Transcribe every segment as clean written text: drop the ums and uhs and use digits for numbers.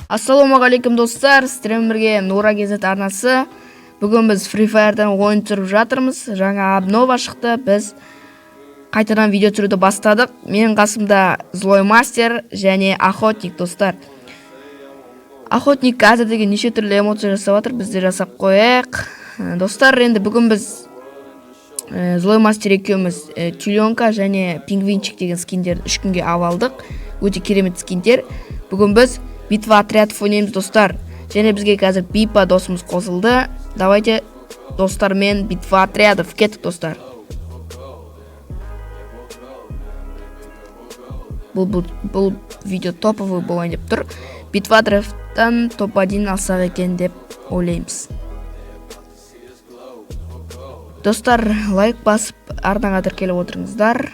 Ассалаумағалейкум достар, сіздермен бірге Нура Кезет арнасы. Бүгін біз Free Fire'дан ойын түсіріп жатырмыз. Жаңа обнова шықты, біз қайтадан видео түсіруді бастадық. Менің қасымда Злой Мастер және Охотник достар. Охотник әзірдегі неше түрлі эмоция жасап жатыр, біз де жасап қояйық. Достар, енді бүгін біз Злой Мастер екеуміз тюленка және пингвинчик деген скиндерді 3 күнге алып. Өте керемет скиндер. Бүгін біз битва отрядов ойнаймыз достар. Және бізге қазір Бипа досымыз қосылды. Давайте достармен битва отрядов кеттік достар. Бұл видео топовый болайын деп тұр. Битва отрядтан топ-1 алсақ екен деп ойлаймыз. Достар, лайк басып арнаға тіркеліп отырыңыздар.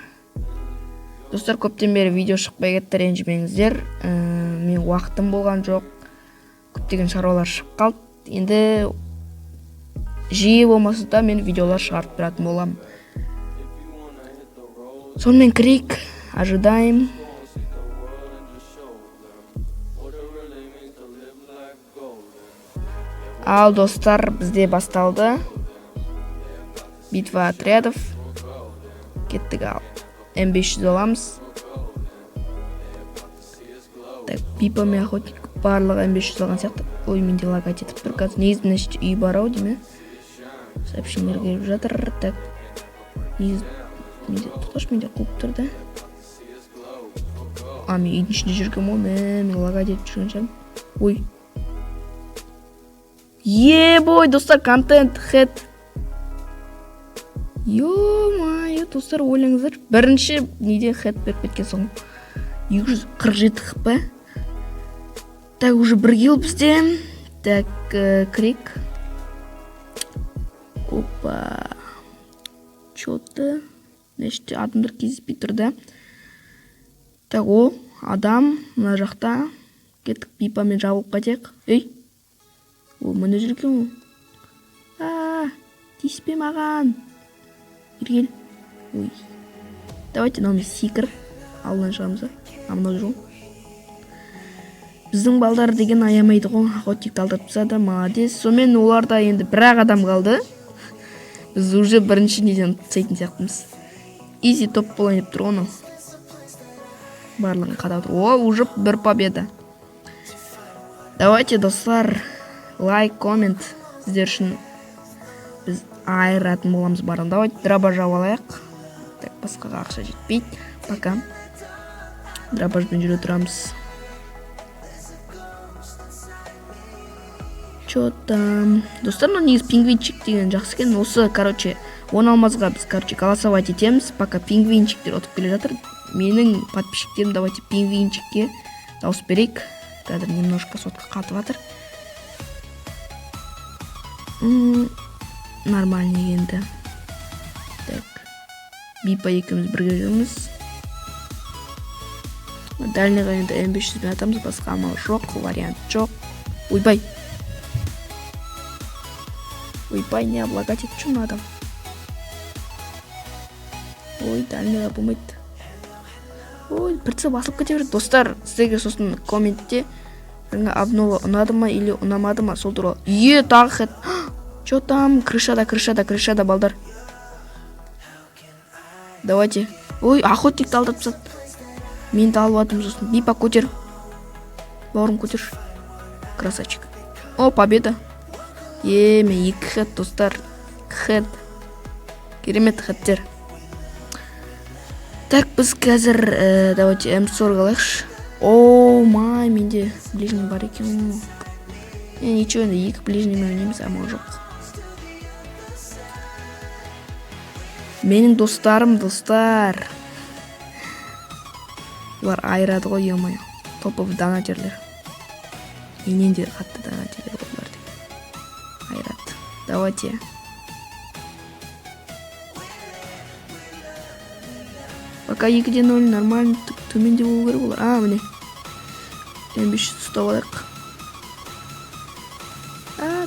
Достар, көптен бері видео шықпай кетті, ренжімеңіздер. Мен уақытым болған жоқ. Көптеген шаруалар шығып қалды. Енді жиі болмаса да мен видеолар шығарып тұратын боламын. Сонымен кірейік, ожидаем. Ал достар, бізде басталды. Битва отрядов. Кеттік ал. М500 аламыз. Так, Бипа мен Охотник барлығы М500 алған сияқты. Ой, менде лагать етіп тұр. Қазір неизвестно үй бар ау дейме. Сообщениелер келіп жатыр. Так, тұташ менде қуып тұрды. Мен үйдің ішінде жүргем ғой. Мен лагать етіп жүрген шығармын. Ой. Бой, достар, контент, хед. Ё-майо, достар, ойлаңыздар. Бірінші неде хед беріп кеткен соң 247 хп. Так, уже бір килл бізде. Так, крик. Опа. Чё-то. Нешті адамдар кезіспей тұрды. Так, адам мына жақта. Кеттік, Бипамен жабылып қайтайық. Ей. Міне жүрген ол. Тиіспе маған. Иргел. Ой. Давайте нам секіріп алдынан шығамыз. Амынау жүру. Біздің балдар деген аямайды ғой. Охотникті алдырып тастады, молодец. Сонымен оларда енді бір-ақ адам қалды. Біз уже бірінші неден сайтын сияқтымыз. Изи топ болайын деп тұр оны. Барлығын қадап тұр. Уже бір победа. Давайте, достар, лайк, коммент. Сіздер үшін біз айыратын боламыз барын. Давайте драбаж алайық. Так, басқаға ақша жетпейді. Пока. Драбажбен жүре тұрамыз. Чё там? Достар, негізі пингвинчик деген жақсы екен. Осы, он алмазға біз, голосовать етеміз. Пока пингвинчиктер отып келе жатыр. Менің подписчиктерім, давайте пингвинчикке дауыс берейік. Қазір немножко сотқа қатып жатыр. Нормальный енді. Так. Бипа екеуміз бірге жүрміз. Дальныйға енді М500 атамыз, басқа амал жоқ, вариант жоқ. Ойбай. Ойбай, не облагать етіп жүр адам. Ой, дальныйға болмайды. Ой, бірці басылып кете береді. Достар, сіздерге сосын комментте обнова ұнады ма или ұнамады ма, сол туралы. Тағы хет. Чё там? Крышада, балдар. Давайте. Ой, охотникті алдырып тастады. Менді алып атым сосын. Бипа, көтер. Бауырым, көтер. Красавчик. Победа. Мен 2 хет, достар. Хет. Керемет хеттер. Так, біз қазір, давайте М40 алайықшы. Май, менде ближний бар екен. Ничего, енді 2 ближниймен ойнаймыз, амал жоқ. Менің достарым, достар. Олар айырады ғой, ё-майо. Топовый донатерлер. Менен де қатты донатерлер олар деп. Айырады. Давайте. Пока 2-0 нормально, төменде болу керек олар. Міне. М500 ұстап алайық.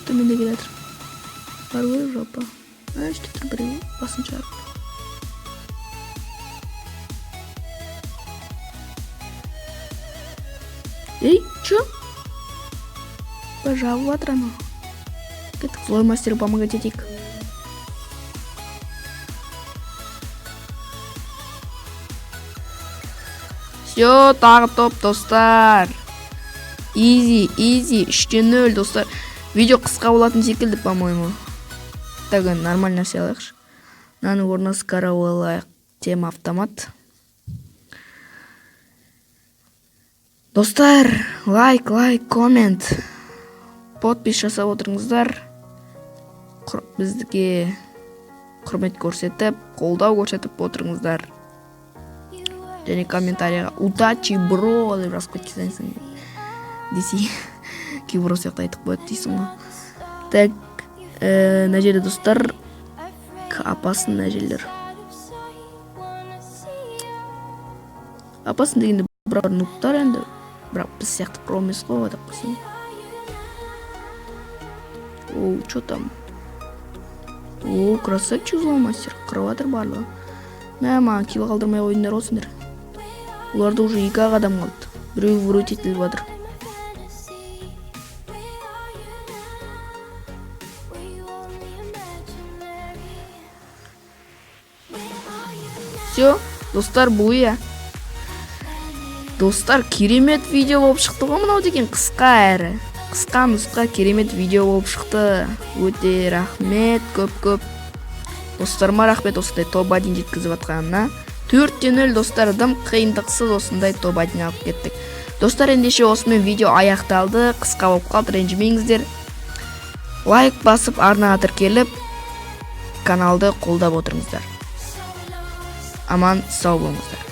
Төменде келе жатыр. Бар ғой жалпы. Іште тұр біреу басын шығарып. Эй, чё? Пожалуй, рано. Кеттік, злой мастеру помогать етейік. Все, тағы топ, достар. Изи, 3-0, достар. Видео қысқа болатын секілді, по-моему. Так, нормально нәрсе алайықшы. Мынаны орнына қарап алайық. Тема автомат. Достар, лайк, коммент. Подпис жасап отырыңыздар. Біздіге құрмет көрсетіп, қолдау көрсетіп отырыңыздар. Және комментарияға удачи, бро, деп жазып кетсеңіз десей, кейбір сияқты айтып қояды дейсің ғой. Так, мына жерде достар, апасын мына жерлер. Апасын дегенде бір нуптар енді, бірақ біз сияқты про емес қой деп қойсын. Оу, чё там? Оу, красавчик злой мастер, қырыватыр барлығы. Мә, маған килл қалдырмай ойындар осыңдар. Оларда уже 2 адам қалды. Біреу вырут етіліп жатыр. Все, достар, бұл я. Достар, керемет видео болып шықты ғой мынау деген, қысқа әрі. Қысқа нұсқа керемет видео болып шықты. Өте рахмет, көп. Достарыма рахмет осындай топ-1 жеткізіп атқанына. 4-0 достар, дым қиындықсыз осындай топ-1 алып кеттік. Достар, ендеше осымен видео аяқталды. Қысқа болып қалды, ренжімеңіздер. Лайк басып, арнаға тіркеліп, каналды қолдап отырыңыздар. Аман сау болыңыздар.